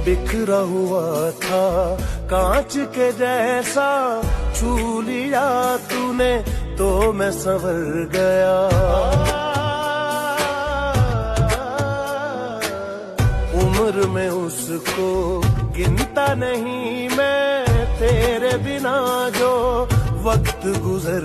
बिखरा हुआ था कांच के जैसा, छू लिया तूने तो मैं संवर गया। उम्र में उसको गिनता नहीं मैं, तेरे बिना जो वक्त गुजर।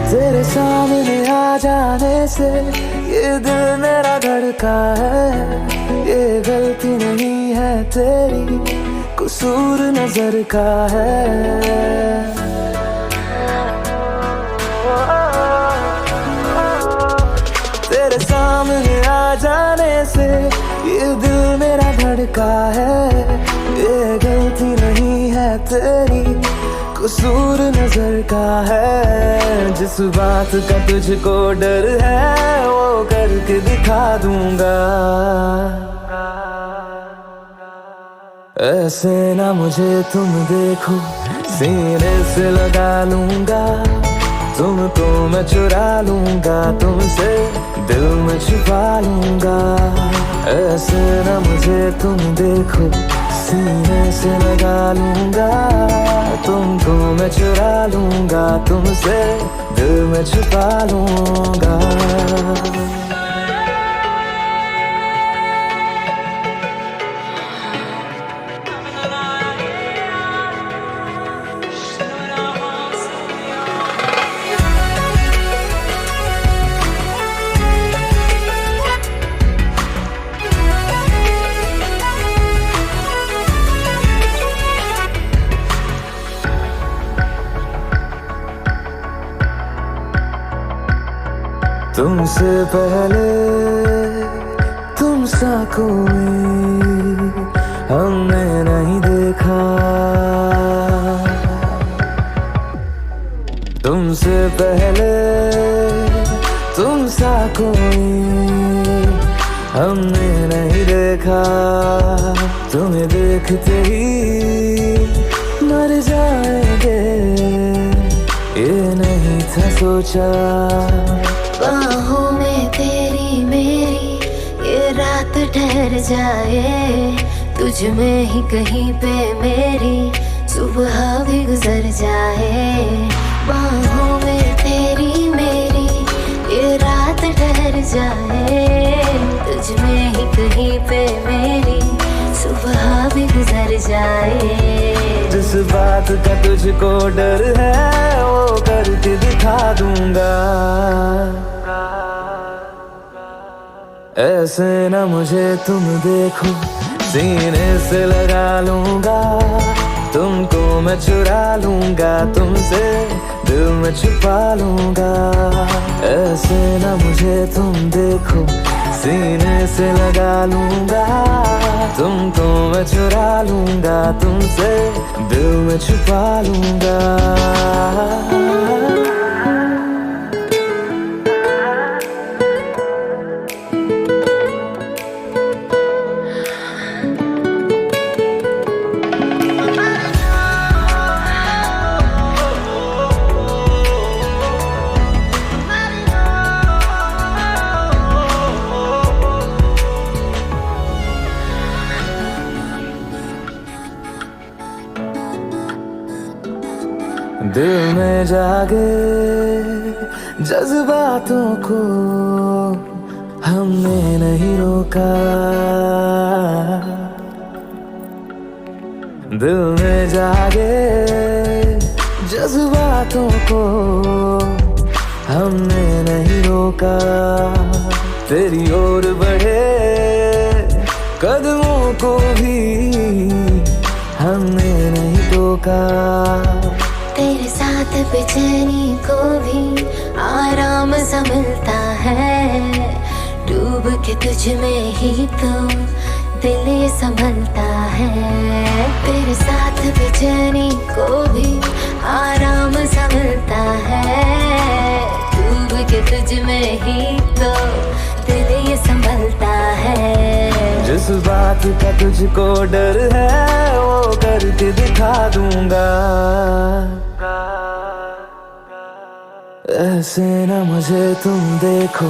तेरे सामने आ जाने से ये दिल मेरा धड़का है। ये गलती नहीं है तेरी, कसूर नजर का है। तेरे सामने आ जाने से ये दिल मेरा धड़का है। ये गलती नहीं है तेरी, कसूर नजर का है। जिस बात का तुझको डर है वो करके दिखा दूंगा। ऐसे ना मुझे तुम देखो, सीने से लगा लूंगा। तुमको मैं चुरा लूंगा, तुमसे दिल में छुपा लूंगा। ऐसे ना मुझे तुम देखो, सीने से लगा लूंगा। तुमको मैं चुरा लूंगा, तुमसे दिल में छुपा लूंगा। तुमसे पहले तुम सा कोई हमने नहीं देखा। तुमसे पहले तुम सा कोई हमने नहीं देखा। तुम्हें देखते ही मर जाएंगे, ये नहीं था सोचा। बाहों में तेरी मेरी ये रात ठहर जाए। तुझ में ही कहीं पे मेरी सुबह भी गुजर जाए। बाहों में तेरी मेरी ये रात ठहर जाए। तुझ में ही कहीं पे मेरी सुबह भी गुजर जाए। जिस बात का तुझको डर है वो करके दिखा दूंगा। ऐसे ना मुझे तुम देखो, सीने से लगा लूंगा। तुमको मैं चुरा लूंगा, तुमसे दिल में छुपा लूंगा। ऐसे ना मुझे तुम देखो, सीने से लगा लूंगा। तुमको मैं चुरा लूंगा, तुमसे दिल में छुपा लूंगा। दिल में जागे जज्बातों को हमने नहीं रोका। दिल में जागे जज्बातों को हमने नहीं रोका। तेरी ओर बढ़े कदमों को भी हमने नहीं टोका। तेरे साथ बेचैनी को भी आराम सा मिलता है। डूब के तुझ में ही तो दिल ये संभलता है। तेरे साथ बेचैनी को भी आराम सा मिलता है। डूब के तुझ जिस बात का तुझको डर है वो करके दिखा दूंगा। ऐसे ना मुझे तुम देखो,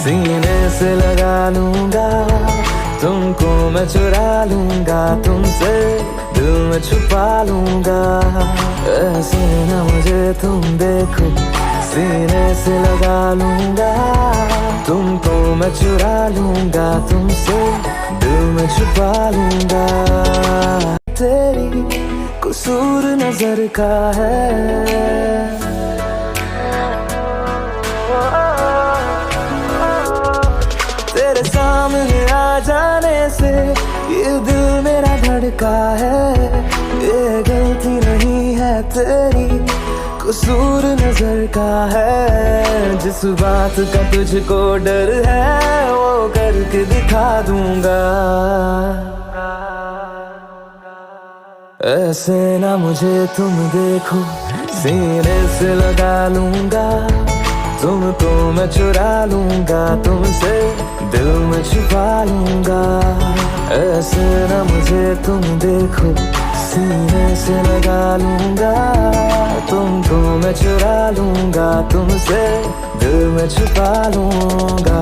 सीने से लगा लूंगा, तुमको मैं चुरा लूंगा, तुमसे दिल में छुपा लूंगा। ऐसे ना मुझे तुम देखो, सीने से लगा लूंगा, तुमको मैं चुरा लूंगा, तुमसे दिल में छुपा लूंगा। तेरी कसूर नजर का है, तेरे सामने आ जाने से ये दिल मेरा धड़का है। ये गलती नहीं है तेरी, कसूर नजर का है। जिस बात का तुझको डर है वो करके दिखा दूंगा। ऐसे ना मुझे तुम देखो, सीने से लगा लूंगा, तुमको मैं चुरा लूंगा, तुमसे दिल में छुपा लूंगा। ऐसे ना मुझे तुम देखो, सीने से लगा लूंगा, तुमको मैं चुरा लूंगा, तुमसे दिल में छुपा लूंगा।